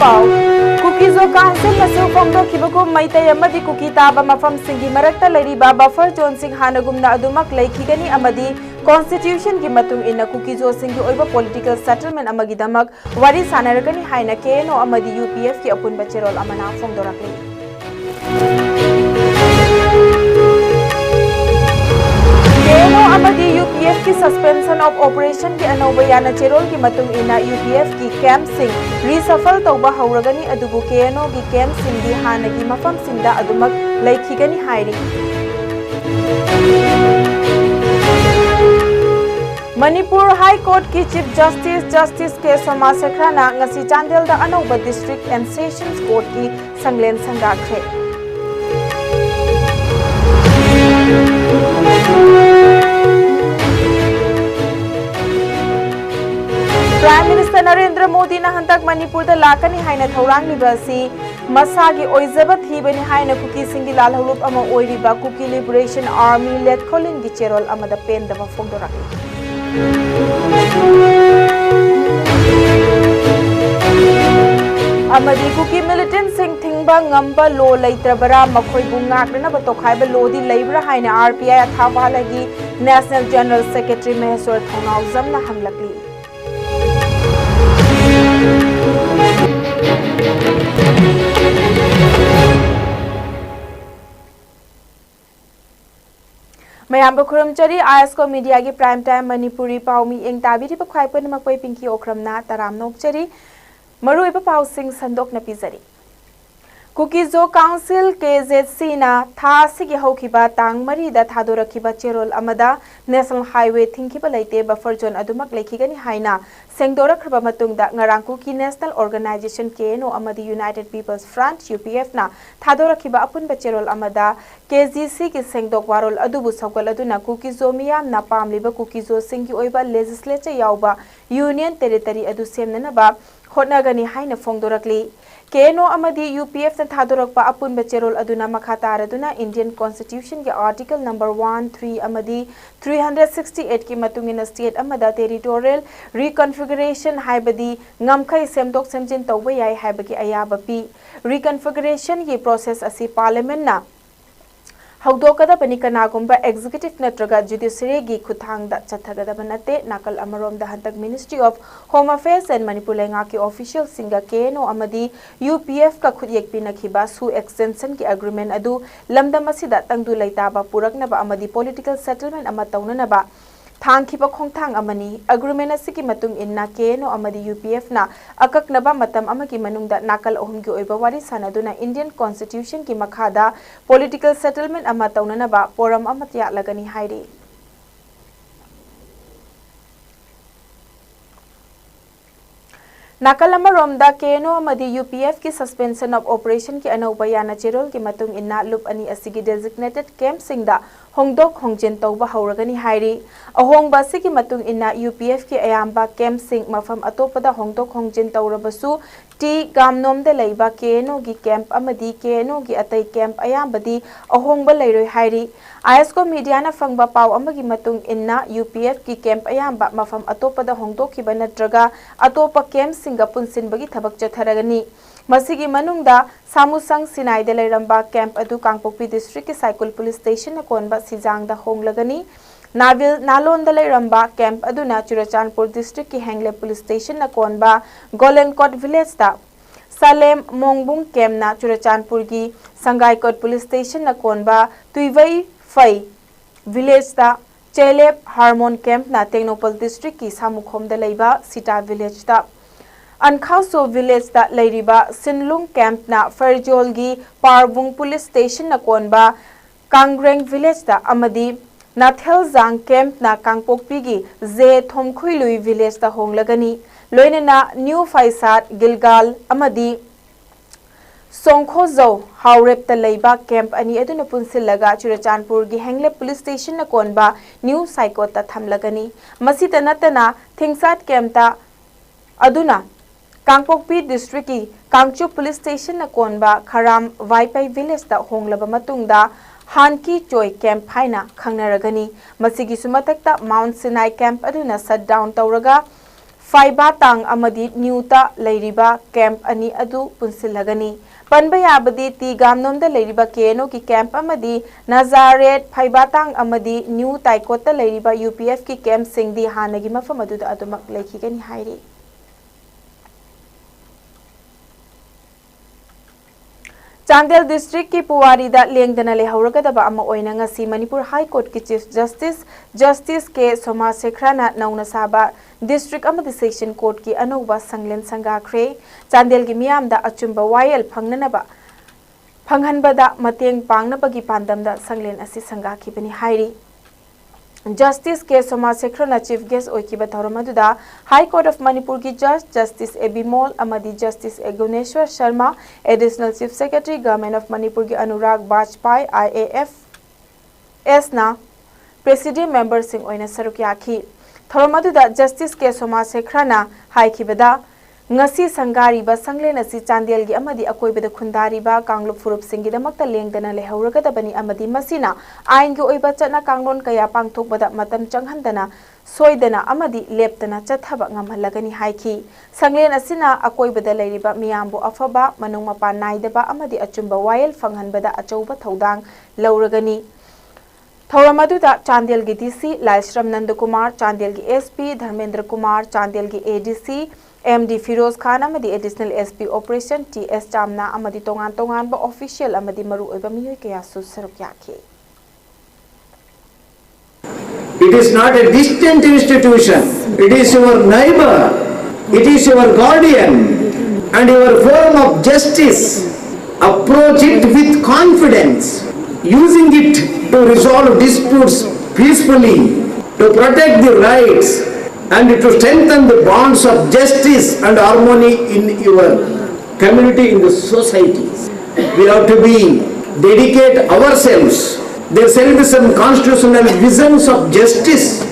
पाव Kuki-Zo council नसु फोंदोखिबगु Meitei अमदि cookie ताबा मफम सिंगी मरक्ता लैरिबा buffer zone सिंग हानगुमना अदुमक लैखिगनी अमदि constitution की मतुंग इना Kuki-Zo सिंगी ओइबा political settlement अमगी दमक वारी सानरगनी हाइना केनो अमदि यूपीएफ की अपुन बचेरोल अमना फोंदोरकले केनो अमदी यूपीएफ की सस्पेंशन ऑफ ऑपरेशन की अनौबा याना चेरोल की मतुंग इना यूपीएफ की कैंप सिंग रीसफल तौबा हौरगनी अदुबु केनो की कैंप सिंग दी हानगी मफम सिंगदा अदुमक लैखिगनी हाइरी मणिपुर हाई कोर्ट की चीफ जस्टिस के सोमा सेखराना ngasi चांदेल दा अनौबा डिस्ट्रिक्ट एंड सेशंस कोर्ट की संगलेन संगाखे प्राइम मिनिस्टर नरेंद्र मोदी ना हंतक मणिपुर दा लाकनी हाइना थौरांग निबासी मसागी ओइजबा थीबनी हाइना कुकी सिंगी लालहलुप अमा ओइरिबा कुकी लिबरेशन आर्मी लेट खोलिन गी चेरोल अमदा पेंदबा फोंदोराखि अमदी कुकी मिलिटेंट सिंह थिंगबा ngamba लो लैत्रबरा मखोइबु ngaknaba तोखाइबा लोदी लैब्रा हाइना आरपीआई अथाबालगी नेशनल जनरल सेक्रेटरी महेश्वर थौनाउजमना हंगलकली मयाम खुरमचरी ISCOM मीडिया की प्राइम टाइम मणिपुरी पाउमी एंग ताबिरी बख्वाइपन मक्वई पिंकी ओक्रमना तराम नोकचरी मरुइबा पाउसिंग संदोक नपीजरी कुकीजो काउंसिल KZC ना थासिगी हौखिबा तांग मरीदा थादोरखिबा चेरोल अमदा नेशनल हाईवे थिंखिबा लैते बफर जोन अदुमक लेखिगनी हाइना सेंगदोरखरबा मतुंगदा ngaraंगकु की नेशनल ऑर्गेनाइजेशन केनो अमदी यूनाइटेड पीपल्स फ्रंट UPF ना थादोरखिबा अपुनबा चेरोल अमदा KGC की सेंगदोक वारोल अदुबु सौगल अदुना कुकीजो मियाम ना पामलिबा कुकीजो सिंगी ओइबा लेजिस्लेचर यावबा यूनियन टेरिटरी अदु सेमननबा होटनागनी हाइना फोंदोरकली केनो अमदी UPF ना थादोरकपा अपुन बचेरोल अदुना मखातार अदुना इंडियन कॉन्स्टिट्यूशन के आर्टिकल नंबर 13 अमदी 368 की मतुंगिना स्टेट अमदा टेरिटोरियल रिकॉन्फिगरेशन हाइबदी ngमखै सेमदोक सेमजिन तौबा याय हाइबगी अयाबा पी रिकॉन्फिगरेशन की प्रोसेस असि पार्लियामेंट ना हौदोकदबनी कनागुंबा एग्जीक्यूटिव नत्रगा जुडिशरी की खुथांगदा चथगदब नते नाकल अमरोमदा हंतक ministry of home affairs and Manipur लेंगा की ऑफिशियल सिंगा केनो अमदी UPF का खुद पिनखिबा सु एक्सटेंशन की एग्रीमेंट अदु लमदम असिदा तंगदु लैताबा पुरकनबा अमदी पॉलिटिकल सेटलमेंट अमा तौननबा थांखिबा खोंथांग अमनी एग्रीमेंट असिकी मतुंग इन्ना केनो अमदी UPF ना अककनबा मतम अमकी मनुंगदा नाकल अहुमगी ओइबा वारी सानदुना इंडियन कॉन्स्टिट्यूशन की मखादा पॉलिटिकल सेटलमेंट अमा तौननबा पोरम अमत्या लगनी हाइरी नाकल रोमदा केनो अमदी UPF की सस्पेंशन ऑफ ऑपरेशन की अनौबा याना चेरोल की मतुंग इन्ना लुप अनि असिगी डेजिग्नेटेड कैंप सिंगदा होंगदोक होंगजिन तौबा हौरगनी हाइरी अहोंगबा सिगी मतुंग इन्ना UPF की अयाम्बा कैंप सिंग मफम अतोपदा होंगदोक होंगजिन तौरबसु टी गामनोमदे लैबा केनो की कैंप अमदी केनो की अतै कैंप अयाम्बदी अहोंगबा लैरोय हाइरी ISCOM मीडिया ना फंगबा पाव अमगी मतुंग इन्ना UPF की कैंप अयाम्बा मफम अतोपदा होंगदोखिबा नत्रगा अतोपा कैंप सिंगा पुनसिनबगी थबक चथरगनी मसिगी मनुंगदा सामुसंग सिनाइदे लैरंबा कैंप अदु कांगपोक्पी डिस्ट्रिक्ट के साइकुल पुलिस स्टेशन कोनबा सिजांगदा होंगलगनी नाविल नालोंदा लैरंबा कैंप अदुना चुराचानपुर डिस्ट्रिक्ट की हैंगले पुलिस स्टेशन कोनबा गोलेनकोट विलेज ता सालेम मोंगबुंग कैंपना चुराचानपुर की संगाईकोट पुलिस स्टेशन कोनबा तुइवई फई विलेज ता चेलेप हार्मोन कैंपना टेक्नोपल डिस्ट्रिक्ट की सामुखोमदा लैबा सीता विलेज ता अनखासो विलेज ता लैरिबा सिनलुंग कैंपना फरजोलगी पारबुंग पुलिस स्टेशन कोनबा कांग्रेंग विलेज ता अमदी नाथेलजांग कैंपना कांगपोक्पीगी जे थोमखुइलुई विलेज ता होंगलगनी लोइनना न्यू फाइसाट गिलगाल अमदी सोंखोजौ हाउरेप ता लैबा कैंप अनि अदुना पुनसिलगा चुराचानपुर की हैंगले पुलिस स्टेशन कोनबा न्यू साइकोट ता थमलगनी मसिता नतना थिंगसाट कैंप ता अदुना कांगपोक्पी डिस्ट्रिक्ट की कांगचु पुलिस स्टेशन कोनबा खराम वाइपाई विलेज ता होंगलबा मतुंगदा हानकी चोय कैंप हाइना खंगनरगनी मसिगी सुमतकता माउंट सिनाई कैंप अदुना शट डाउन तौरगा Faibatang amadi Newta Lairiba Camp Ani Adu Punsilagani. Panba yabadi ti gamnomda lairiba keno ki camp amadi Nazaret Faibatang amadi New Taikota lairiba UPF ki camp singdi hanagi mafam aduda adumak laikigani hairi. Chandel District ki Puwari da lengdana lehauragadaba ama oina ngasi Manipur High Court ki Chief Justice ke Soma Sekhrana nauna saba District amadi Section Court ki anouba sanglen sangakre Chandel gi miyamda achumba wayel phanghanbada mateng pangnabagi pandamda sanglen asi sangakhibani hairi. Justice K. Soma Sekhrana Chief Guest Oikiba Thauramadu High Court of Manipur ki Judge Justice Ebimol Amadi Justice Eguneshwar Sharma Additional Chief Secretary Government of Manipur ki Anurag Bajpai IAF na Presidium Member Singh Oina Sarukyakhi Thauramadu Justice K. Soma Sekhrana High Kibada Ngasi Sangari ba Sanglen asi Chandel gi amadi akoibada khundari ba Kanglup Furup Singh gidamakta lengdana lehauragadabani amadi masina ain gi oiba chatna kanglon kaya pangthokbada matam changhandana soidana amadi leptana chathaba ngamhalagani haiki Sanglen asina akoibada leiriba miyambu afaba manung mapa naidaba amadi achumba wayel phanghanbada achouba thodang lauragani Thauramadu Chandel gi DC Laishram Nandakumar Chandel gi SP Dharmendra Kumar Chandel gi ADC MD Firoz Khan amadi Additional SP Operation TS Chamna amadi tongan ba official amadi maru oiba miyoy kaya sarukyakhi. It is not a distant institution. It is your neighbor. It is your guardian and your form of justice. Approach it with confidence, using it to resolve disputes peacefully, to protect the rights and to strengthen the bonds of justice and harmony in your community, in the society. We have to dedicate ourselves. There shall be some constitutional visions of justice,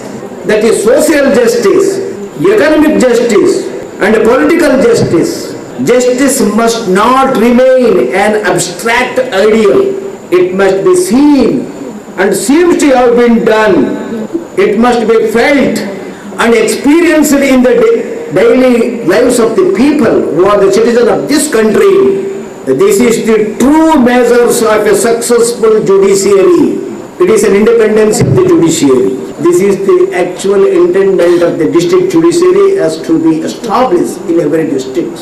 that is social justice, economic justice and political justice. Justice must not remain an abstract ideal. It must be seen and seems to have been done. It must be felt and experienced in the daily lives of the people who are the citizens of this country. This is the true measures of a successful judiciary. It is an independence of the judiciary. This is the actual intendant of the district judiciary as to be established in every district.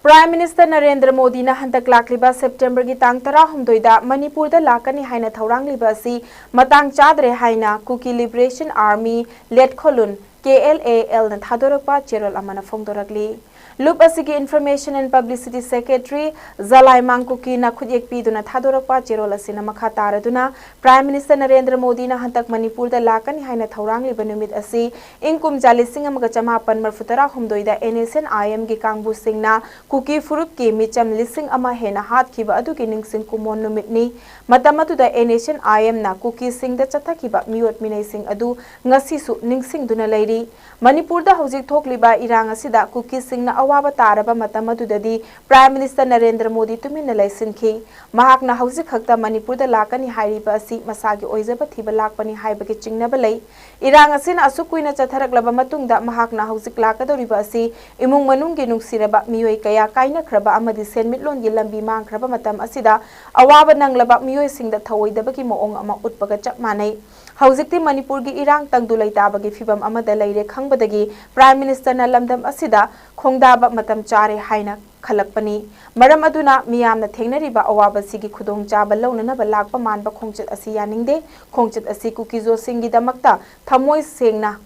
Prime Minister Narendra Modi na hantak lakliba September gi tang 19 da Manipur da lakani haina thaurang liba si matang chadre haina Kuki Liberation Army led Kholun KLAL na thadorakpa cheral amana phongdorakli Loop asigi Information and Publicity Secretary Zalai Mangkuki na khudek piduna thadorakpa cherol asina makha taraduna Prime Minister Narendra Modi na hantak Manipur da lakani haina thaurang liba numit asi ingkum jali singam ga chamapan marfutara humdoida NSN IM gi kangbu singna Kuki Furup ki micham lising ama hena hat kiba adu ki ningsing kumon numit ni matamatu da NSN IM na Kuki sing da chathakiba miwat minai sing adu ngasi su ningsing duna lairi Manipur da hojik thokliba irang asida Kuki sing na awaba taraba matamatu dadi Prime Minister Narendra Modi tumina laisinki mahak na hojik khakta Manipur da lakani hairiba asi masagi oizaba thiba lakpani haibagi chingnaba lai irang asina asukuina chatharaklaba matungda mahak na hojik lakadoriba asi imung manunggi nungsiraba miyoi kaya kaina khraba amadi senmitlon gi lambi mang khraba matam asida awaba nanglaba miyoi singda thawoidabagi moong ama utpaga chap manai Haujikti Manipur gi irang tangdulai tabagi fibam amada laire khangbadagi Prime Minister na lamdam asida khongdaba matam chare haina khalakpani maram aduna miyamna thengnariba awaba sigi khudong chaba launanaba lakpa manba khongchat asi yaningde khongchat asi kukizo singi damakta thamoi sengna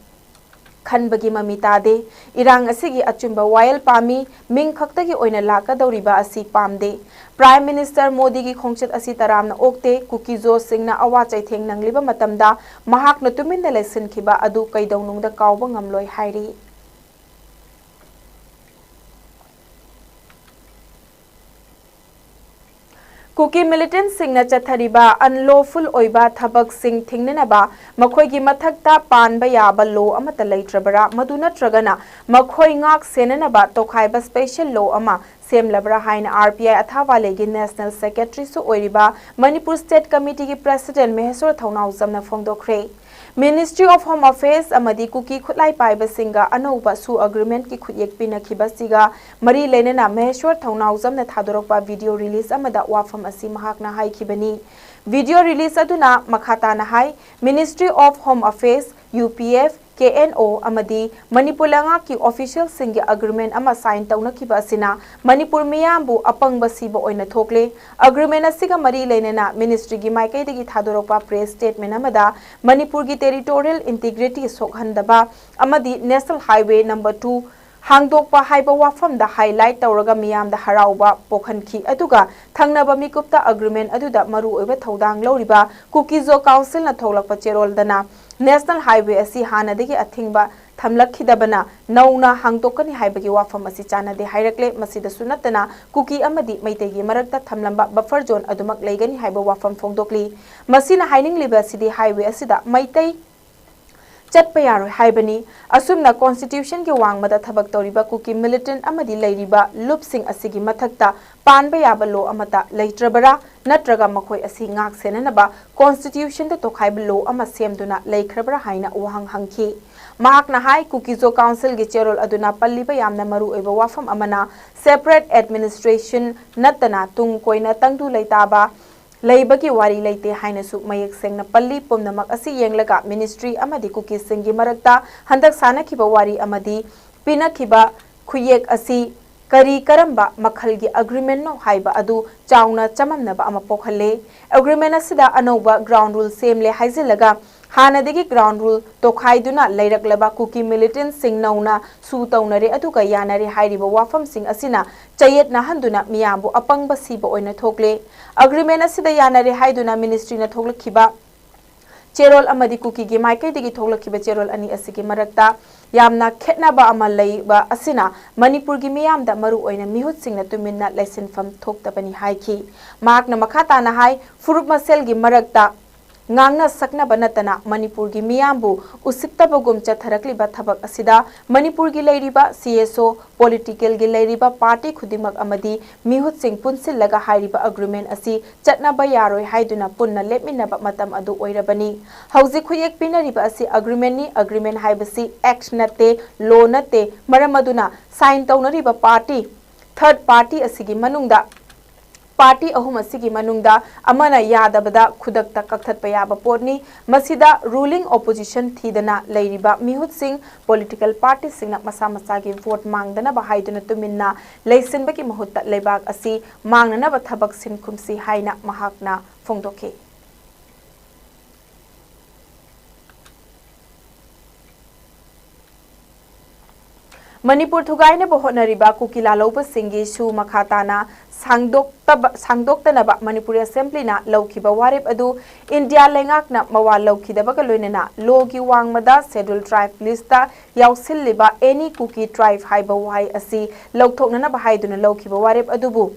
Khanbagi Mamitade, Irang Asigi Achumba Wayal Pami, Ming Kaktagi Oina Laka Dauriba Asi Pamde, Prime Minister Modi gi Khongchat Asi Taramna Okte, Kukizo Singna Awachai Theng Nangliba Matamda, Mahak Natuminda Lesson Kiba Adu Kaidawnung da Kauba Ngamloi Hairi. Kuki militant singna chathariba unlawful oiba thabak sing thingnaba makhoi gi mathakta panba yaba law amata leitrabara maduna tragana makhoi ngak senanaba tokhaiba special law ama semlabra haina RPI athawale gi national secretary su oiriba Manipur State Committee gi president Maheswar Thaunau jamna phongdokre Ministry of Home Affairs amadi kuki khutlai paiba singa anouba su agreement ki khuyek pinakhiba siga mari lenena Maheshwar Thaunau jamna thadorokpa video release amada wafam asi mahakna haikhibani video release aduna makhata na hai Ministry of Home Affairs UPF KNO amadi Manipur langa ki official singi agreement ama sign tauna kiba asina Manipur miyambu apangba siba oina thokle agreement asiga mari lenena ministry gi maikai degi thadoropa press statement amada Manipur gi territorial integrity sokhandaba amadi national highway number 2 hangdokpa haiba wafam da highlight tawraga miyam da harauba pokhanki aduga thangnaba mikupta agreement aduda maru oiba thodang loriba Kukizo council na tholakpa cherol dana National Highway asi hanadagi athingba thamlakhidabana nauna hangtokani haibagi wafam asi chanade hairakle masida sunatana kuki amadi maitegi marakta thamlamba buffer zone adumak leigani haiba wafam phongdokli masina haining liba sidi highway asida maitai chatpa yaroi haibani asumna constitution ki wangmada thabak toriba kuki militant amadi leiriba lupsing asigi mathakta panba yaba law amata leitrabara natraga makhoi asi ngak senanaba constitution da tokhaiba law ama semduna leikrabara haina wahang hangki mahakna hai Kukizo council gi cherol aduna palliba yamna maru eba wafam amana separate administration natana tung koina tangdu leitaba leibagi wari leite haina su mayek sengna palli pomnamak asi yenglaga ministry amadi kuki singi marakta handak sana khiba wari amadi pina khiba khuyek asi kari karamba makhalgi agreement no haiba adu chauna chamamnaba ama pokhalle agreement asida anoba ground rule semle haizilaga hanadegi ground rule tokhaiduna leiraklaba kuki militant sing nauna su taunare aduga yanare hairiba wafam sing asina chayet na handuna miyambu apangba siba oina thokle agreement asida yanare haiduna ministry na thoklakhiba cherol amadi kuki gi maikai degi thoklakhiba cherol ani asigi marakta yamna khetnaba ama leiba asina Manipur gi miyamda maru oina mihut singna tuminna laisinfam thoktabani haiki makna makhata na hai furup masel gi marakta ngangna sakna banatana Manipur gi miyambu usiktabagum chatharakliba thabak asida Manipur gi leiriba CSO political gi leiriba party khudimak amadi mihut sing punsil laga hairiba agreement asi chatna ba yaroi haiduna punna lepminaba matam adu oirabani hauji khuyek pinariba asi agreement haibasi act nate law nate maramaduna sign taunariba party third party asigi manungda party ahum asigi manungda amana yadabada khudakta kakthatpa yaba potni masida ruling opposition thidana leiriba mihut sing political party singna masa masa gi vote mangdana ba haiduna tuminna leisinba ki mahutta leibak asi mangnana ba thabak sin khumsi haina mahakna phongdoke Manipur thugaina bohonariba kukila loba singi su makhatana sangdoktanaba Manipur Assembly na lawkiba warip adu India lengakna mawa lawkidaba kaloinena logi wangmada scheduled tribe lista yausilliba any kuki tribe haiba wai asi lawthoknana bahaiduna lawkiba warip adubu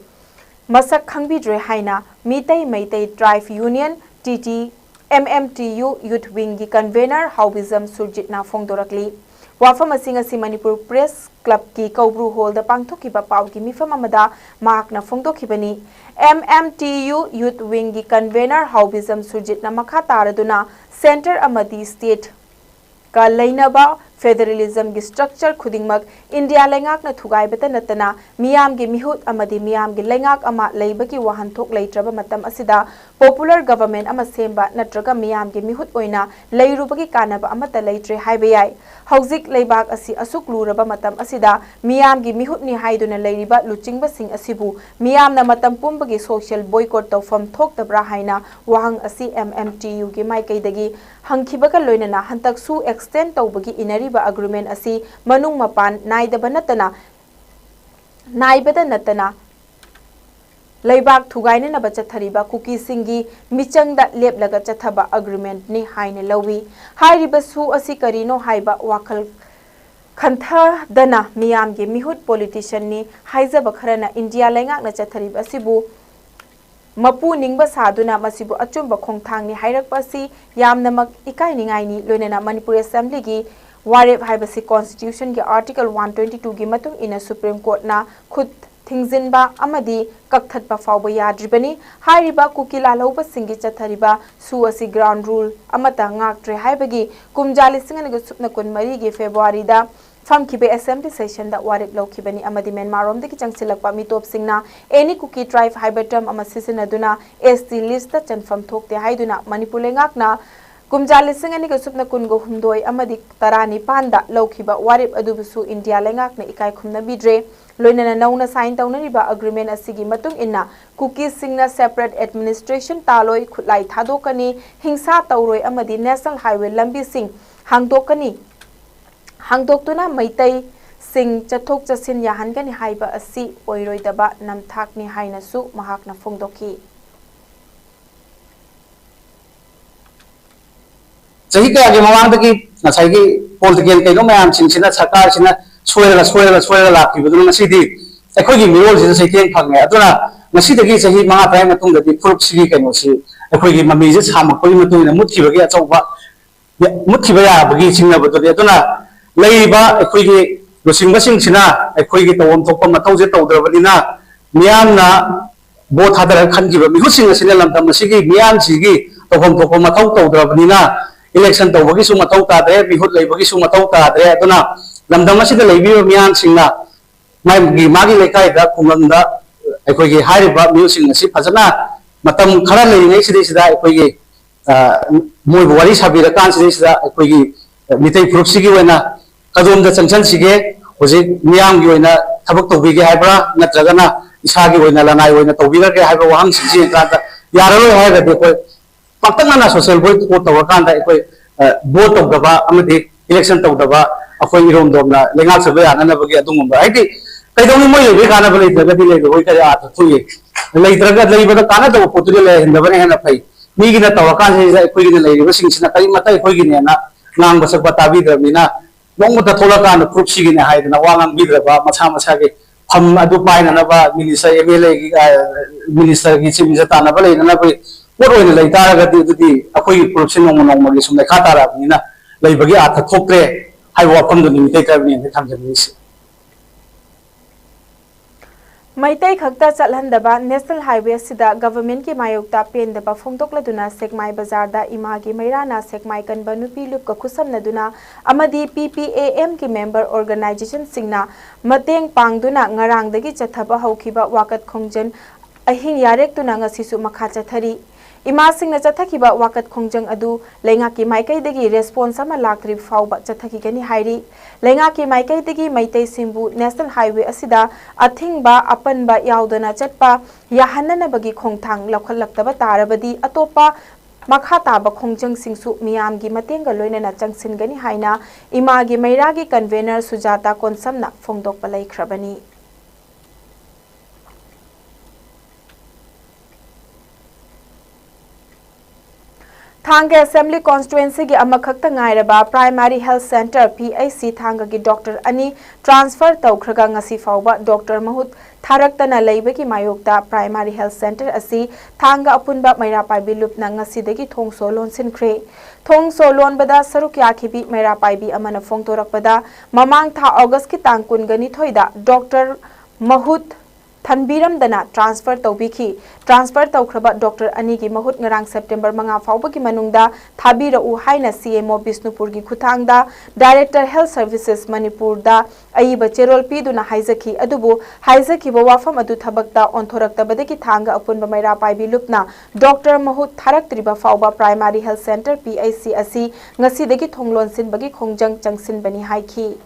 masak khangbidre haina meitai tribe union TT MMTU youth wing gi convener Haubizam Surjitna Phongdorakli wafam asing asi Manipur Press Club ki Kaubru Hall da pangthokiba pau ki mifam amada mahakna phongdokhibani MMTU youth wing gi convener Haubizam Surjitna makha taraduna center amadi state ka leinaba federalism gi structure khudingmak India lengak na thugai beta natana miyam gi mihut amadi miyam gi lengak ama leibaki wahan thok leitraba matam asida popular government ama semba natraga miyam gi mihut oina leirubagi kanaba amata leitre haibayai hauzik leibak asi asuk luraba matam asida miyam gi mihut ni haiduna leiriba luchingba sing asibu miyam na matam pumbagi social boycott tawfam thoktabra haina wahang asi MMTU gi maikaidagi hangkhibaga loinana hantak su extend tawbagi inariba agreement asi manung mapan naidaba natana leibak thugaina na bachathariba kuki singi michangda leplaga chathaba agreement ni haine lawi hairiba su asi karino haiba wakhal khantha dana miyam ge mihut politician ni haijaba kharana India lengak na chathariba sibu mapu ningba saduna masibu achumba khongthang ni hairakpa si yamnamak ikai ningai ni loinana Manipur Assembly gi warep haibasi constitution gi article 122 gi matung ina Supreme Court na khud थिंजिनबा अमदी कक्थटबा फावबा याद्रिबनी हाइरिबा कुकी लालौबा सिंगी चथरिबा सु असि ग्राउंड रूल अमता ngaktre haibagi kumjali singani supna kun mari gi February da famkibe assembly session da warip lokibani amadi Myanmarom de ki changsilakpa mitop singna any cookie tribe haibatam ama sisinaduna ST list da chanfam thokte haiduna Manipur lengakna kumjali singani ga supna kun go humdoi amadi tarani panda lokiba warip adubusu India lengakna ikai khumna bidre loinana nauna sign taunariba agreement asigi matung inna cookies singna separate administration taloi khutlai thadokani hingsa tauroi amadi national highway lambi sing hangdoktuna maitai sing chathok chasin yahankani haiba asi oiroidaba namthakni hainasu mahakna phongdoki Jadi kaya mawang tadi nasai political kayak macam sini sakar sini suara laki betul masih di ekor gini role sih saya tiang pangai atau na masih tadi saya maha prime matung dari produk segi kayak masih ekor gini mami sama kau matung ini mut kiba kaya coba mut kiba ya bagi sini betul ya atau na lagi ba ekor gini masing sini ekor gini tawon topam matau je tau terus na mian na bot hadar kan kiba mihu sini lam tam masih gini mian sigi topam matau tau terus na election tau bagi semua tau tak ada, bihut lagi bagi semua tau tak ada, itu na, dalam masih ada lagi mian singna, magi lekai dah kumlam dah, ekoi ke hari bab miu sing nasib, pasana, matam karan lagi ni sida ekoi ke, mui buari sabi rakan sida ekoi ke, mitai proof sigi wena, kadum dah cengcen sige, uji miang gi wena, thabuk tau bigi hai bra, natraga na, isagi wena lanai wena tau bigi ke hai bra wahang sigi kata, yaralo hai dah ekoi Paktan mana social vote ko tawakan da ekoi vote tok daba amadi election tok daba akoi irom domna lengal sabe anana bagi adung ba aiti kai dong moi le kana bali daga di le hoi kare at thuye le traga le bada kana da potri le hinda bane hena pai mi gina tawakan se ekoi gina le ri sing sina kai mata ekoi gina na ngang basak batabi da mina nong ta thola kana proof si gina hai na wangang bi da ba macha ke pham adu pai na ba minister MLA minister gi chief minister na ba le na ba What will like Taragati, a quick production on the Katara, Nina, like Bagia, Cooperative, I welcome the limited in the companies. Maitai khakta chalhandaba National Highway sida government ki mayokta pendaba phongdokladuna Sekmai Bazar da imagi mairana Sekmai kanba nupi lup ka khusamnaduna amadi PPAM ki member organization singna mateng pangduna ngarangdagi chathaba haukiba wakat khongjan ahing yarek tuna ngasisu makha chathari ima singna chathakiba wakat khongjang adu lenga ki maikai dagi response ama lakri fauba chathaki gani hairi lenga ki maikai dagi maitai simbu National Highway asida athingba apanba yaudana chatpa yahanana bagi khongthang lakhalaktaba tarabadi atopa makha taba khongjang singsu miyam gi matenga loinana changsin gani haina ima gi maira gi convener Sujata Konsamna phongdok palai khrabani Thanga Assembly Constituency ki amakhakta ngairaba Primary Health Center PIC Thanga ki Dr. Ani transfer taukhraga ngasi fauba Dr. Mahut Tharaktana leiba ki mayokta Primary Health Center asi Thanga apunba mairapai bilup na ngasi dagi thong solon sinkhre thong solon bada saruk yakhibi mairapai bi amana phongtorak bada mamang tha August ki tangkun gani thoida Dr. Mahut Thanbiram dana transfer tawbiki transfer tawkhraba Dr. Ani gi mahut ngarang September manga fauba ki manungda thabira u haina CMO Bisnupur gi khuthangda Director Health Services Manipur da aiba cherol piduna haizaki adubu haizaki bo wafam adu thabakta onthorakta badaki thanga apunba maira paibi lupna Dr. Mahut Tharaktriba fauba Primary Health Center PIC asi ngasi dagi thonglon sin bagi khongjang changsin bani haiki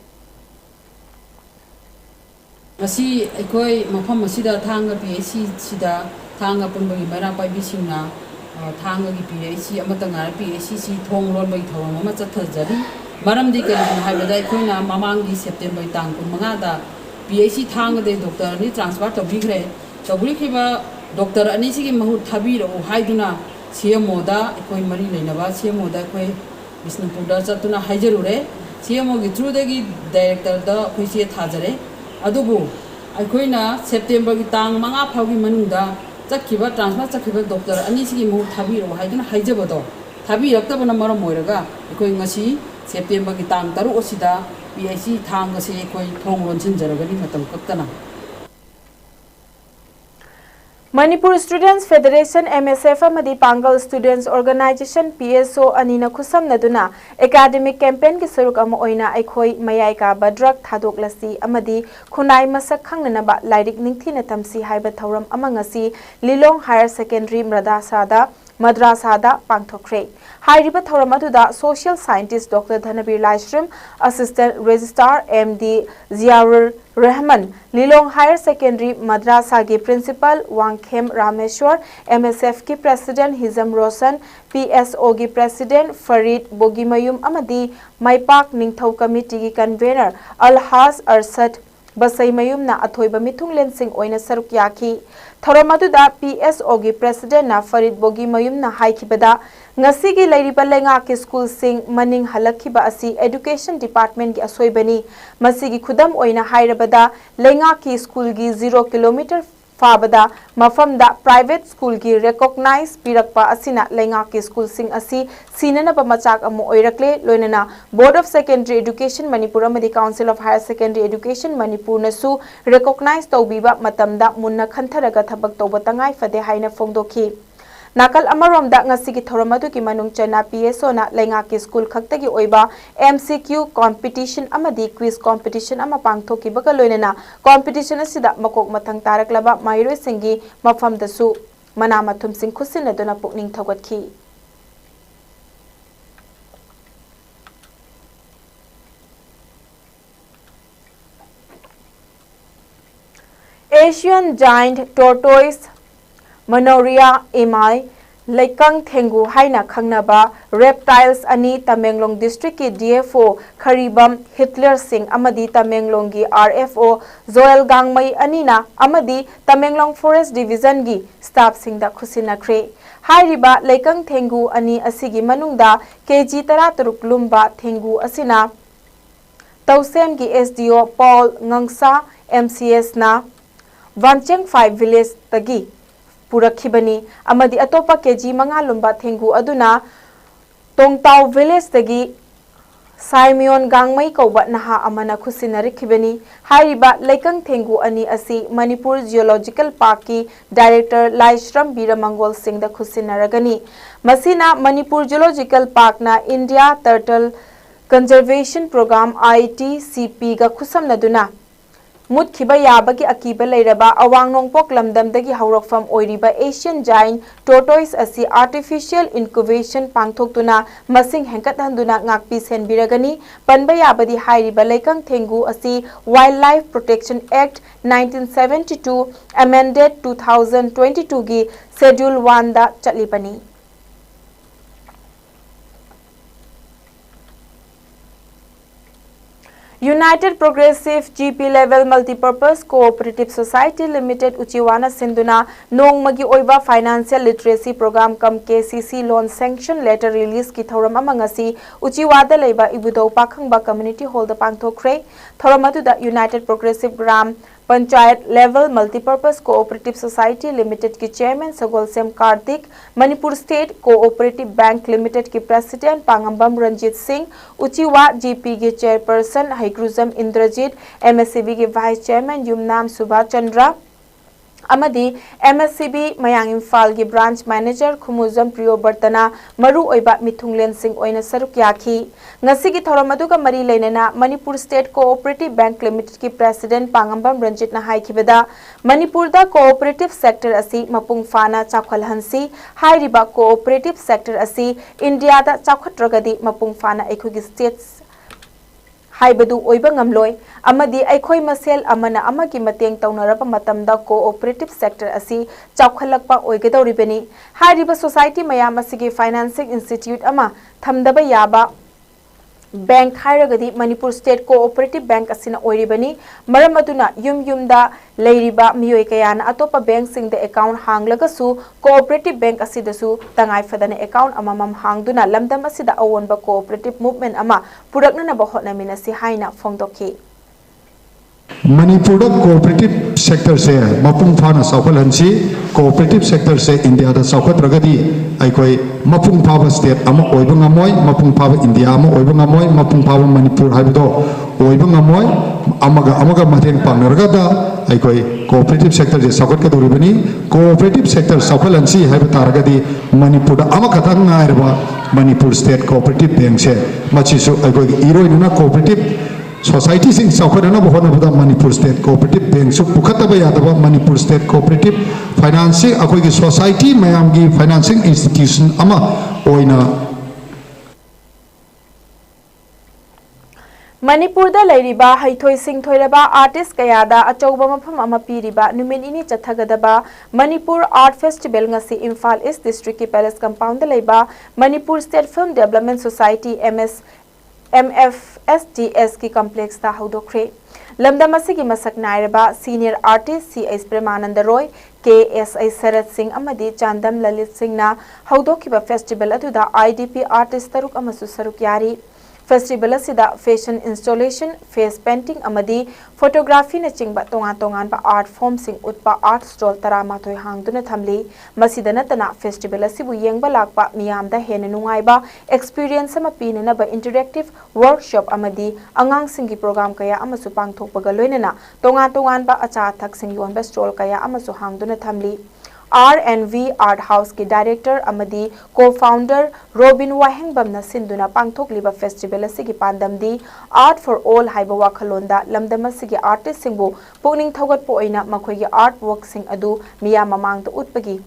Asi ekoi mafam asida thanga PAC sida thanga punbagi mara pai bisingna thanga gi PAC amatanga PAC si thonglon bai thawang ama chathajari maram di kan haibada ekoina mamang gi September tang kun manga da PAC thanga de doctor ni transfer to bigre to buri khiba doctor ani si gi mahut thabiro haiduna CMO da ekoi mari leinaba CMO da ekoi Bisnupur da chatuna haijarure CMO gi through de gi director da khoisi thajare adubu aikoina September ki tang manga phagi manungda chakhiba transfer chakhiba doctor ani sigi mu thabiro haiduna haijabado thabiraktabana maram moiraga aikoi ngasi September ki tang taru osida PIC thang ase aikoi thonglon sinjaragani matam kaktana Manipur Students Federation MSF amadi Pangal Students Organization PSO anina khusam naduna academic campaign ki saruk ama oina aikhoi mayai ka badrak thadok lasi amadi khunai masak khangnana ba lairik ningthina tamsi haiba thauram ama ngasi Lilong Higher Secondary Madrasada pangthokre hairiba thauram aduda social scientist Dr Dhanabir Laishram assistant registrar MD Ziaur Rahman Lilong Higher Secondary Madrasa ki principal Wangkhem Rameshwar MSF ki president Hizam Rosan PSO ki president Farid Bogimayum amadi Maipak Ningthau committee ki convener Alhaz Arsad Basai Mayum na athoiba mithung lensing oina saruk yaki thoromaduda PSO gi president na Farid Bogi Mayum na haikibada ngasi gi lairiba lenga ki school sing maning halakhiba asi education department gi asoibani masigi khudam oina hairabada lenga ki school gi 0 kilometer fabada mafamda private school gi recognize pirakpa asina lenga ki school sing asi sinana ba machak amu oirakle loinana Board of Secondary Education Manipur amadi Council of Higher Secondary Education Manipur nasu recognize tawbiba matamda munna khantharaga thabak tawba tangai fade haina fongdoki nakal amaromda ngasigi thoramadu ki manung chana PSO na lenga ki school khaktagi oiba MCQ competition amadi quiz competition ama pangthoki baga loinana competition asida makok mathang taraklaba mairoi singi mafamdasu mana mathum sing khusin aduna pukning thogatki Asian giant tortoise Monoria emai Laikang Thengu haina khangnaba reptiles ani Tamenglong district ki DFO Kharibam Hitler Singh amadi Tamenglong gi RFO Joel Gangmai anina amadi Tamenglong Forest Division gi staff singda khusinakre hairiba Laikang Thengu ani asigi manungda kg 13 lumba Thengu asina Tausem gi SDO Paul Ngangsa MCS na Vancheng 5 village tagi Purakhibani amadi atopa keji manga lumba Thengu aduna Tongtau village tagi Simon Gangmai kauba naha amana khusinarikhibani hairiba Laikang Thengu ani asi Manipur Geological Park ki director Laishram Biramangol Singh da khusinaragani masina Manipur Geological Park na India Turtle Conservation Program ITCP ga khusam naduna Mutkiba yabagi akiba leiraba awang nongpok lamdamdagi haurokfam oiriba Asian giant tortoise asi artificial incubation pangthoktuna masing hengkat handuna ngakpi senbiragani panba yabadi hairiba Laikang Thengu asi Wildlife Protection Act 1972 amended 2022 gi schedule 1 da chatlibani United Progressive GP Level Multipurpose Cooperative Society Limited Uchiwana Sinduna Nongmagi Oiba Financial Literacy Program Kam KCC Loan Sanction Letter Release Ki Thoram Amangasi Uchiwada Leiba Ibudo Pakhangba Community Hall the Pangthokre Thoramatu da United Progressive Gram Panchayat Level Multipurpose Cooperative Society Limited ki Chairman Sagol Sem Kartik, Manipur State Cooperative Bank Limited ki President Pangambam Ranjit Singh, Uchiwa GP ki Chairperson Haikruzam Indrajit, MSCB ki Vice Chairman Yumnam Subha Chandra, amadi MSCB Mayang imphal ki branch manager Khumuzam Priyo Bartana maru oiba mithunglen sing oina saruk yakhi ngasi ki thoramadu ka mari leinana Manipur State Cooperative Bank Limited ki president Pangambam Ranjit na haikibada Manipur da cooperative sector asi mapung fana chakhalhansi hairiba cooperative sector asi India da chakhatragadi mapung fana ekhugi states haibadu oiba ngamloi amadi aikhoi masel amana amagi mateng taunaraba matamda cooperative sector asi chawkhalakpa oigadoribani hairiba society mayam asigi financing institute ama thamdaba yaba bank hairagadi Manipur State Cooperative Bank asina oiribani maram aduna yumda leiriba miyoi kayana atopa bank sing the account hanglagasu cooperative bank asidasu tangai fadana account amamam hangduna lamdam asida awonba cooperative movement ama purakna na bahotna minasi haina fongdoki Manipur cooperative sector से मपुंग फाना सौखल हंसी cooperative sector से India दा सौखत रगदी आइकोई मपुंग फाव state अमा ओइबंग अमोय मपुंग फाव India अमा ओइबंग अमोय मपुंग फाव मणिपुर हाइबदो ओइबंग अमोय अमगा मतेंग पांगरगदा अखोई कोऑपरेटिव सेक्टर जे सौकट कदोरिबनी कोऑपरेटिव सेक्टर सौखलनसी है तारगदी मणिपुर अमखतंग नायरबा मणिपुर स्टेट कोऑपरेटिव बैंक से मचिसु अखोई इरोइना कोऑपरेटिव सोसाइटी सिंह सौखरना होना मणिपुर स्टेट कोऑपरेटिव बैंक सु पुखतब यादब मणिपुर स्टेट कोऑपरेटिव फाइनेंसिंग अखोई सोसाइटी मयाम की फाइनेंसिंग इंस्टीट्यूशन अमा ओइना मणिपुरदा लैरिबा हैथोई सिंथोइरबा आर्टिस्ट कयादा अचौबा मफम अमा पीरिबा नुमिन इनी चथगदबा Manipur art festival ngasi imphal east district ki palace compound laiba manipur state film development society mfsds ki complex ta haudokre lamdam asigi masak nairaba senior artist cs premanand roy ksi sarat singh amadi chandam lalit singh na haudokiba festival aduda idp artist taruk amasu saruk yari festival असिदा fashion installation face painting अमदी photography न चिंगबा तोंगान तोंगान बा art form सिंग उतपा art stall तरामाथोय हांगदुना थमली मसिदा नतना फेस्टिवल असिबु येंगबा लाकपा मियामदा हेन नुंगाइबा एक्सपीरियंस अमा पीननबा इंटरैक्टिव वर्कशॉप अमदी अंगांग सिंगी प्रोग्राम कया अमसु पांगथोकपगा लोइनना तोंगान तोंगान बा अचा अथक सिंग योनबा स्टॉल कया अमसु हांगदुना थमली R&V Art House की डायरेक्टर अमदी को-फाउंडर रोबिन वाहेंगबम न सिंधुना पांगथोकलिबा फेस्टिवल असिगी पांदमदी आर्ट फॉर ऑल हाइबा वाखलोंदा लमदम असिगी आर्टिस्ट सिंगबु पुनिंग थौगतपो ओइना मखोइगी आर्ट वर्क सिंग अदु मिया ममांगदा उतपगी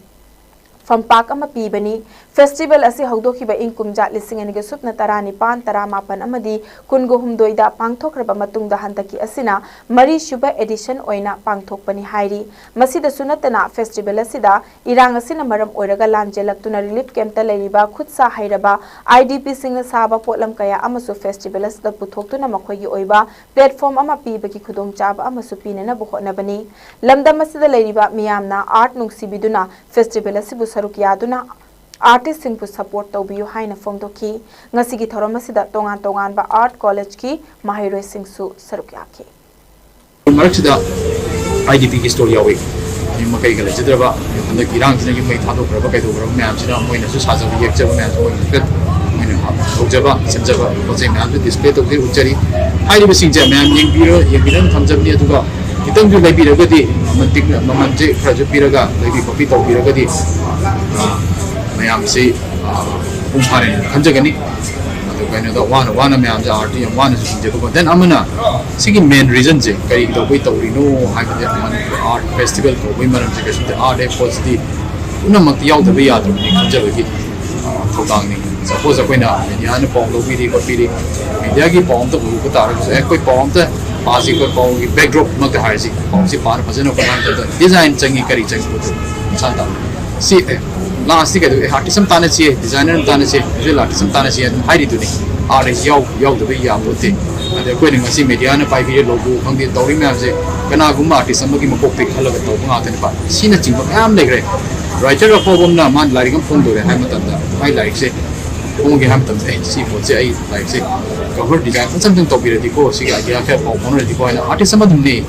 फंपाक अमा पीबनी फेस्टिवल असी हौदोखिबा इंकुमजा लिसिंग अनिगे सुपना तरानिपान तरामापन अमदी कुनगुहुमदोइदा पांगथोखरबा मतुंगदा हंतकी असिना मरी शुबा एडिशन ओइना पांगथोकपनी हाइरी मसिदा सुनतना फेस्टिवल असिदा इरांग असिना मरम ओइरगा लांजेलक्तुना रिलीफ कैंप ता लैरिबा खुदसा हाइरबा आईडीपी सिंग साबा पोलम कया अमसु फेस्टिवल असिदा पुथोक्तुना मखोइगी ओइबा प्लेटफॉर्म अमा पीबगी खुदोंगचाबा अमसु पीनना बुहोनबनी लमदम असिदा लैरिबा मियामना आर्ट नुंगसिबिदुना फेस्टिवल असिबु सरुक यादुना आर्टिस्ट सिंह सपोर्ट तौबियु हाइना फोंदोखी ngasi थौरम असिदा तोंगान तोंगान बा आर्ट कॉलेज की माहिरोय सिंहसु सरुक याखी मरक्सिदा आईडीपी की स्टोरी यावे नि मकई गले जदरबा अंद इरांग सिना की मै थादो खरबा कैदो खरबा मैम सिना मोइना सु साजब येकजब मैम मोइना फेट मोइना होजबा समजबा होजे मैम डिस्प्ले तौबि उचरी हाइरिबा सिंजे मैम येंबिरन थमजबनि अदुगा इतम जो लैबिरगदि मतिक ममजे खरजु पिरगा लैबि कॉपी तौबिरगदि मैम से उम्फारे खंजगनी अदु कैनो दा वाना मैम जा आर्टी वाना सिंजेबा देन अमना सिगी मेन रीजन जे करी तौबि तौरिनो हाइबदे आर्ट फेस्टिवल तौबि मरम जे कसुते आर्ट एपोसदि उनमत याउदबि यादरनि खंजबगी थौदांगनि सपोज अकोइना मीडिया ने पॉम लोबिरी कॉपीरी मीडिया की पॉम तो बुक तारग कोई पॉम तो पासी को पॉम की बैकड्रॉप मत हारसी पॉम से पार फजन को बनाते डिजाइन चंगी करी चंगी को साता सी लास्ट के आर्टिस्ट ताने से डिजाइनर ताने से विजुअल आर्टिस्ट ताने से हाइरी तो नहीं आर्ट याउ तो भी या बोते अदे कोई नहीं सी मीडिया ने पाई भी लोगो खंगे तौरी मैम से कना गुम आर्टिस्ट अमगी मकोक पे खलग तो गाते पा सीना चिंग मैम लेग्रे राइटर ऑफ प्रॉब्लम ना मान लारिगम फोन दो रे हाइ मतदा हाइ लाइक से ओंगे हम तम से see phone say I like say cover design something तो भी को सी आइडिया के पावन रे को आर्टिस्ट समदुने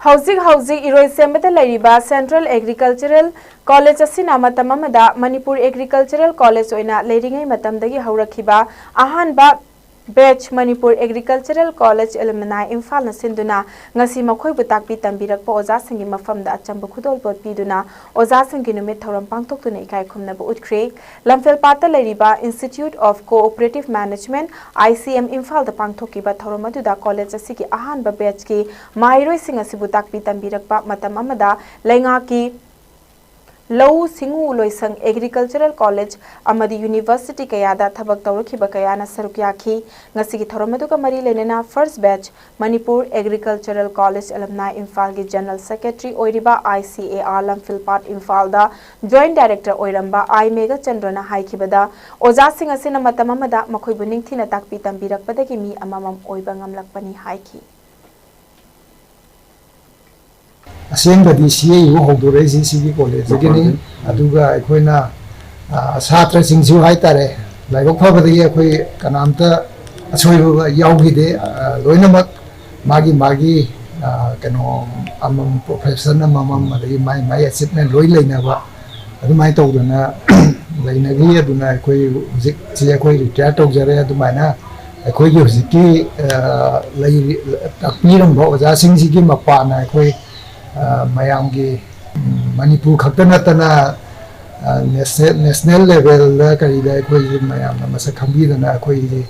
हौजिक इरोइसेमबदा लैरिबा सेंट्रल एग्रीकल्चरल कॉलेज असिना मतम अमदा मणिपुर एग्रीकल्चरल कॉलेज ओइना लैरिंगै मतमदगी हौरखिबा अहानबा batch Manipur agricultural college alumni Imphal न सिंधुना ngasi मखोइबु ताकपि तंबिरकपा ओजा सिंगी मफमदा अचंब खुदोल बोट पीदुना ओजा सिंगी नुमित थौरम पांगथोक्तुना इकाय खुमनबु उठख्रे लमफेल पाता लैरिबा institute of cooperative management ICM Imphal द पांगथोकिबा थौरम अदुदा कॉलेज असिगी अहानबा बैच की माहिरोय सिंग असिबु ताकपि तंबिरकपा मतम अमदा लैंगा की लौ सिंगु लोइसंग एग्रीकल्चरल कॉलेज अमदी यूनिवर्सिटी कयादा थबक तौरखिबा कयाना सरुक याखी ngasi थौरमदुगा मरी लेनेना first batch Manipur agricultural college alumni Imphal की जनरल सेक्रेटरी ओइरिबा ICAR लमफिल पाट इम्फाल दा जॉइंट डायरेक्टर ओइरंबा आई मेगा चंद्रना हाइखिबदा ओजा सिंग असिना मतम अमदा मखोइबु निंगथिना ताकपि तंबिरकपदगी मी अममम ओइबा ngamlakpani हाइखी असेंबदी सी यू होदोरे सी कॉलेज गिनी अदुगा अखोइना छात्र सिंगसु हाइतारे लाइबक फबदगी अखोइ कनामता अछोइबा याउगिदे लोइनमक मागी कनो अमम प्रोफेशन अमम मदगी माई अचीवमेंट लोइ लेनाबा अदुमाइ तौदना लेनगी अदुना अखोइ हुजिक सी अखोइ रिटायर तौजरे अदुमाइना ꯑꯩꯈꯣꯏꯒꯤ ꯍꯧꯖꯤꯛꯀꯤ ꯇꯥꯛꯄꯤꯔꯝꯕ ꯑꯣꯖꯥꯁꯤꯡꯁꯤꯒꯤ ꯃꯄꯥꯟꯅ ꯑꯩꯈꯣꯏ ꯃꯌꯥꯝꯒꯤ ꯃꯅꯤꯄꯨꯔ ꯈꯛꯇ ꯅꯠꯇꯅ ꯅꯦꯁꯅꯦꯜ ꯂꯦꯚꯦꯜꯗ ꯀꯔꯤꯗ ꯑꯩꯈꯣꯏꯁꯤ ꯃꯌꯥꯝꯅ ꯃꯁꯛ ꯈꯪꯕꯤꯗꯅ ꯑꯩꯈꯣꯏꯁꯤ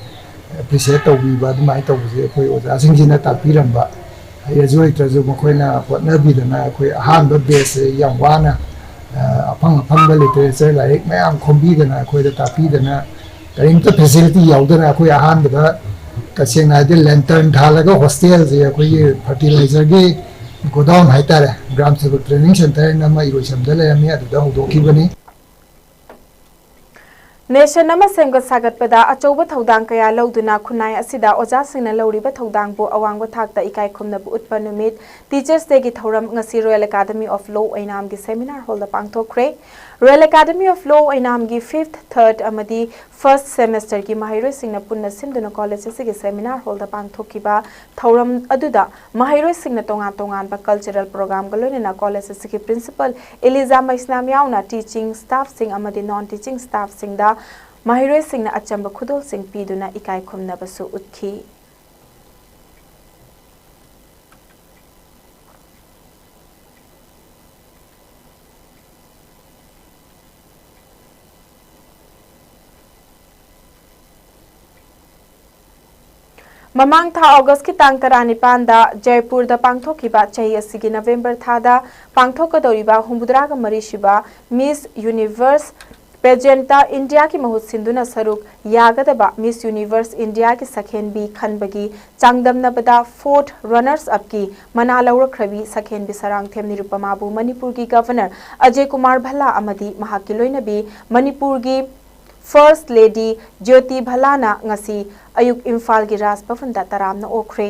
ꯑꯦꯄ꯭ꯔꯤꯁꯤꯌꯦꯠ ꯇꯧꯕꯤꯕ ꯑꯗꯨꯃꯥꯏꯅ ꯇꯧꯕꯁꯦ ꯑꯩꯈꯣꯏ ꯑꯣꯖꯥꯁꯤꯡꯁꯤꯅ ꯇꯥꯛꯄꯤꯔꯝꯕ ꯍꯩꯔꯁꯨ ꯍꯩꯇ꯭ꯔꯁꯨ ꯃꯈꯣꯏꯅ ꯍꯣꯠꯅꯕꯤꯗꯅ ꯑꯩꯈꯣꯏ ꯑꯍꯥꯟꯕ ꯕꯦꯁꯁꯦ ꯌꯥꯝ ꯋꯥꯅ ꯑꯐꯪꯕ ꯂꯤꯇꯔꯦꯆꯔ ꯂꯥꯏꯔꯤꯛ ꯃꯌꯥꯝ ꯈꯣꯝꯕꯤꯗꯅ ꯑꯩꯈꯣꯏꯗ ꯇꯥꯛꯄꯤꯗꯅ ꯀꯔꯤꯝꯇ ꯐꯦꯁꯤलिꯇꯤ ꯌꯥꯎꯗꯅ ꯑꯩꯈꯣꯏ ꯑꯍꯥꯟꯕꯗ ꯇꯁꯦꯡꯅ ꯍꯥꯏꯔꯗꯤ ꯂꯦꯟꯇꯔꯟ ꯊꯥꯜꯂꯒ ꯍꯣꯁꯇꯦꯜꯁꯦ ꯑꯩꯈꯣꯏꯒꯤ ꯐꯔꯇꯤꯂꯥꯏꯖꯔꯒꯤ ꯒꯣꯗꯥꯎꯟ ꯍꯥꯏꯇꯥꯔꯦ ꯒ꯭ꯔꯥꯝ ꯁꯦꯕꯛ ꯇ꯭ꯔꯦꯅꯤꯡ ꯁꯦꯟꯇꯔ ꯑꯃ ꯏꯔꯣꯏꯁꯦꯝꯗ ꯂꯩꯔꯝꯃꯤ ꯑꯗꯨꯗ ꯍꯧꯗꯣꯛꯈꯤꯕꯅꯤ नेशन अमा सेमगत सागतपदा अचौब थौदांग कया लौदुना खुनाय असिदा ओजासिंगना लौरिबा थौदांगबु अवांगबा थाकता इकाय खुमनबु उत्पा नुमित टीचर्स डे की थौरम ngasi royal academy of law ओइनाम की सेमिनार हॉल दा पांगथोखरे रॉयल एकेडमी ऑफ लॉ ओइनाम की 5th 3rd अमदी 1st सेमेस्टर की महाइरोय सिंगना पुन्ना सिमदुना कॉलेज से सेमिनार हॉल दा पांगथोखिबा थौरम अदुदा महाइरोय सिंगना तोंगान तोंगान बा कल्चरल प्रोग्राम गलोनेना कॉलेज से प्रिंसिपल एलिजा मैस्नाम याउना टीचिंग स्टाफ सिंग अमदी नॉन टीचिंग स्टाफ सिंगदा महाइरोय सिंगना अचंबा खुदोल सिंग पीदुना इकाय खुमनबसु उत्खी ममांग था अगस्त की तांग तरानिपान जयपुर दा पांगथोखिबा चही असिगी नवेंबर थादा पांगथोकदौरिबा हुंबुद्रागा मरीशिबा मिस यूनिवर्स पेजेंटा इंडिया की महुत सिंधुना सरुक यागदबा मिस यूनिवर्स इंडिया की सखेन बी खनबगी चांगदमनबदा 4th रनर्स अप की मना लौरख्रबी सखेन बी सरांग थेम निरुपमाबु मणिपुर की गवर्नर अजय कुमार भल्ला अमदी महाकी लोइनबी मणिपुर की फर्स्ट लेडी ज्योति भलाना ngasi ayuk imphal gi ras bhavan da taramna okhre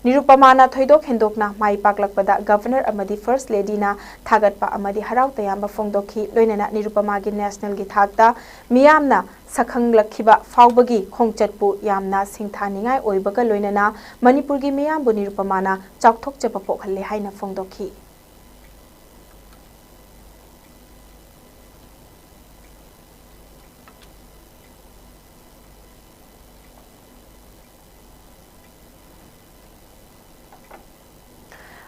nirupamana thoidok hendokna mai paklakpada governor amadi first lady na thagatpa amadi harau tayamba phongdokhi loinana nirupama gi national gi thakta miyamna sakhang lakhiba faubagi khongchatpu yamna singthaningai oibaga loinana manipur gi miyambu nirupamana chakthok chapa pokhalle haina phongdokhi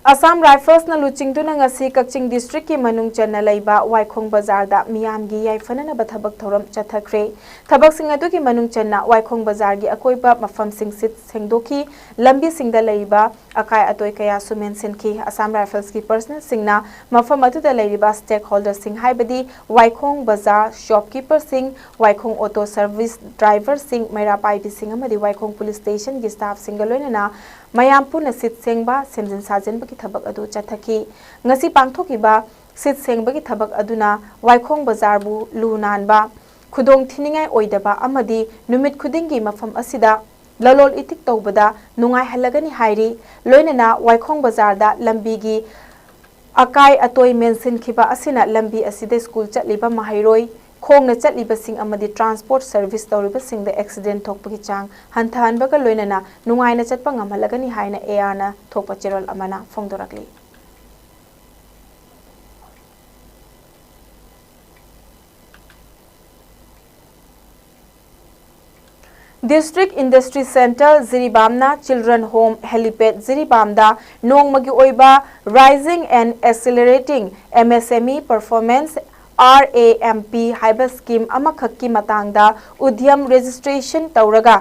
Assam rifles न लुचिंगदुना ngasi Kakching district की मनुंग चन्ना लैबा वाइखोंग बाजार दा मियाम गी याइफनना बथबक थौरम चथखरे थबक सिंग अदु की मनुंग चन्ना वाइखोंग बाजार गी अकोइबा मफम सिंग सित सेंगदोखी लंबी सिंग दा लैबा अकाय अतोय कया सुमेन सिनखी असम राइफल्स की पर्सनल सिंगना मफम अदु दा लैबा स्टेक होल्डर सिंग हाइबदी वाइखोंग बाजार शॉपकीपर सिंग वाइखोंग ऑटो सर्विस ड्राइवर सिंग मैरा पाइबी सिंग अमदी वाइखोंग पुलिस स्टेशन की स्टाफ सिंग लोइनना मयाम पुन सित सेंगबा सेमजिन साजनबकी थबक अदु चथखी ngasi पांगथोकिबा सित सेंगबकी थबक अदुना वाइखोंग बाजारबु लुनानबा खुदोंग थिनिंगाय ओइदबा अमदी नुमित खुदिंगी मफम असिदा ललोल इतिक तौबदा नुंगाय हलगनी हाइरी लोइनना वाइखोंग बाजारदा लंबीगी अकाय अतोय मेंसिनखिबा असिना लंबी असिदे स्कूल चटलिबा महाइरोय खोंगना चटलिबसिंग अमदी ट्रांसपोर्ट सर्विस तौरिबसिंग द एक्सीडेंट थोकपगी चांग हंथानबगा लोइनना नुंगायना चटपा ngamhalagani haina AR थोकपा चेरोल अमना फोंगदोरकली डिस्ट्रिक्ट इंडस्ट्री सेंटर जिरीबामना चिल्ड्रन होम हेलीपैड जिरीबामदा नोंगमगी ओइबा raising and accelerating MSME performance RAMP हाइबा स्कीम अमखक्की मतंगदा उद्यम रजिस्ट्रेशन तौरगा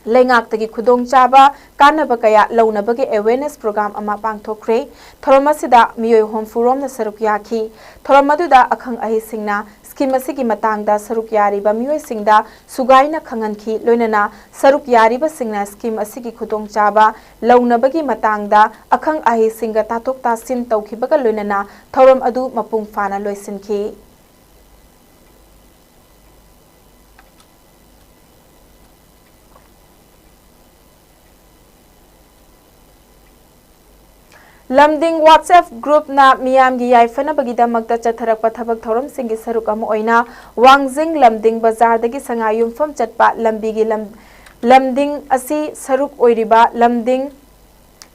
लेंगाक्तगी खुदोंग चाबा कानबा कया लौनबगे अवेयरनेस प्रोग्राम अमा पांगथोखरे थोरमसिदा मियोय होम फुरोम न सरुक याखी थोरमदुदा अखंग अहि सिंगना स्कीम असिगी मतंगदा सरुक यारिबा मियोय सिंगदा सुगाइना खंगनखी लोइनना सरुक यारिबा सिंगना स्कीम असिगी खुदोंग चाबा लौनबगी मतंगदा अखंग अहि सिंगा तातोक तासिन तौखिबगा लोइनना थोरम अदु मपुंग फाना लोइसिनखी लमदिंग व्हाट्सएप ग्रुप ना मियाम गी याइफनबगीदमक्ता चथरकपा थबक थौरम सिंगी सरुक अम ओइना वांगजिंग लमदिंग बाजार दगी संगा युमफम चटपा लंबीगी लमदिंग असि सरुक ओइरिबा लमदिंग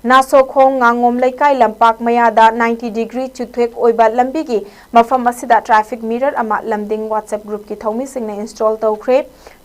नासोखोंग nganगोम लेकाय लंपाक मयादा 90 डिग्री चुथेक ओइबा लंबीगी मफम असिदा ट्रैफिक मिरर अमा लमदिंग व्हाट्सएप ग्रुप की थौमी सिंगने इंस्टॉल तौख्रे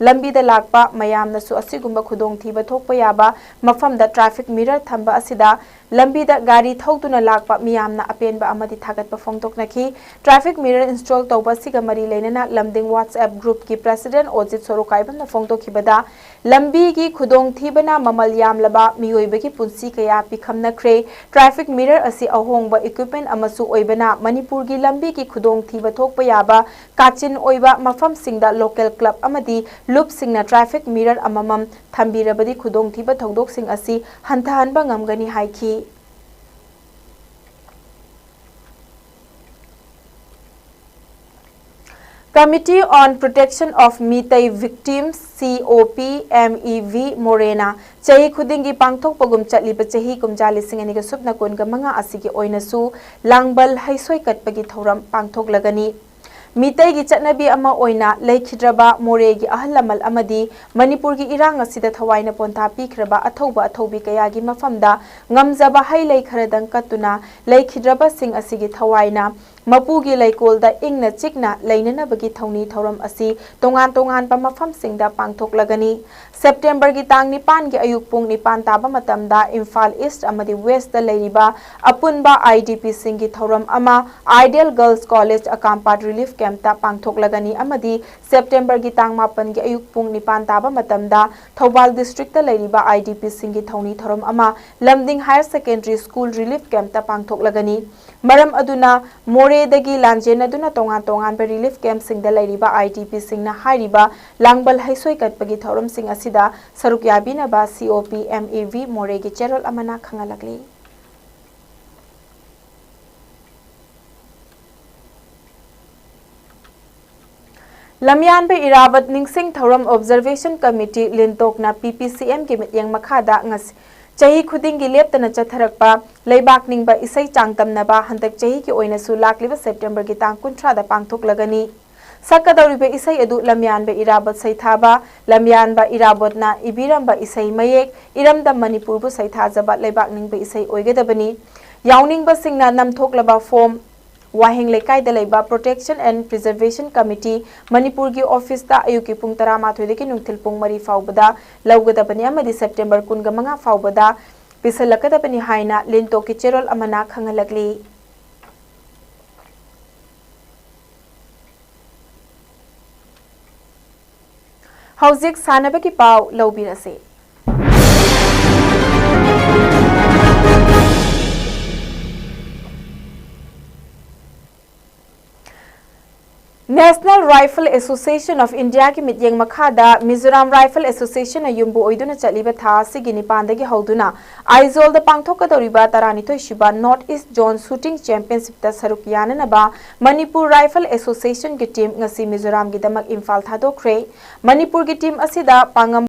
लंबी द लाकपा मयामनसु असिगुंबा खुदोंग थीबा थोकपा याबा मफम द ट्रैफिक मिरर थंबा असिदा लंबी द गाड़ी थौतुना लाकपा मियामना अपेनबा अमदि थागतपा फोंदोकनखी ट्रैफिक मिरर इंस्टॉल तौबा सिगा मरी लेनना लमदिंग व्हाट्सएप ग्रुप की प्रेसिडेंट ओजित सोरोकाइबन फोंदोखिबदा लंबी की खुदोंग थीबना ममल यामलबा मियोइबगी पुंसी कया पिखमनख्रे ट्रैफिक मिरर असि अहोंगबा इक्विपमेंट अमसु ओइबना मणिपुर की लंबी की खुदोंग थीबा थोकपा याबा काचिन ओइबा मफम सिंगदा लोकल क्लब अमदी लूप सिंगना ट्रैफिक मिरर अममम थंबीरबदी खुदोंग थीबा थौदोक सिंग असि हंथहनबा ngamgani हाइखी Committee on Protection of Meetai Victims COPMEV Morena chahi khudingi pangthok pagum chatliba chahi kumja lising ani ga supna kun ga manga asigi oinasu langbal haisoi katpagi thoram pangthok lagani Meetai gi chatnabi ama oina leikhidraba more gi ahlamal amadi Manipur gi irang asida thawaina pontha pikhraba athauba athaubi kaya gi mafamda ngamjaba hai leikharadang katuna leikhidraba sing asigi thawaina Mapugi Laikolda Ingna Chikna Lainana Bagi Tony Thoram Asi Tongan Tongan Pamafam Singda Pangtok Lagani September Gitang Nipan Gi Ayukpung Nipan Taba Matamda Imphal East Amadi West the Lairiba Apunba IDP Singi Thoram Ama Ideal Girls College Akampat Relief Camp Ta Pangtok Lagani Amadi September Gitang Mapan Gi Ayukpung Nipan Taba Matamda Thobal District the Lairiba IDP Singi Tony Thoram Ama Lamding Higher Secondary School Relief Camp Ta Pangtok Lagani Maram Aduna More dagi lanjen aduna tongan tongan ba relief camp sing da lairiba IDP sing na hairiba langbal haisoi katpagi thoram sing asida saruk yabina ba COPMEV more gi cherol amana khangalagli Lamyan ba irabat ningsing thoram observation committee lintokna PPCM gi mityang makhada ngas chahi khuding gi leptana chatharakpa leibak ningba isai changtamnaba hantak chahi ki oina su lakliba September gi tang 13 da pangthok lagani sakadawriba isai adu lamyan ba irabat saithaba lamyan ba irabotna ibiram ba isai mayek iramda manipur bu saithajaba leibak ningba isai oigedabani yawning ba singna namthoklaba form Wahing Lekai da Leiba Protection and Preservation Committee Manipur gi office da ayuki pung 13 dagi nungthil pung 3 faubada lawgadabani amadi September 15 faubada pisalakadabani haina linto ki cherol amana khangalagli Hauzik sanabaki pau lawbirase National Rifle Association of India ki mityeng makhada Mizoram Rifle Association a yumbu oiduna chaliba tha sigini pandagi hauduna Aizol da pangthokadoriba taranitoi shiba North East Zone Shooting Championship ta saruk yananaba Manipur Rifle Association ki team ngasi Mizoram gi damak imphal thadokre Manipur ki team asida pangam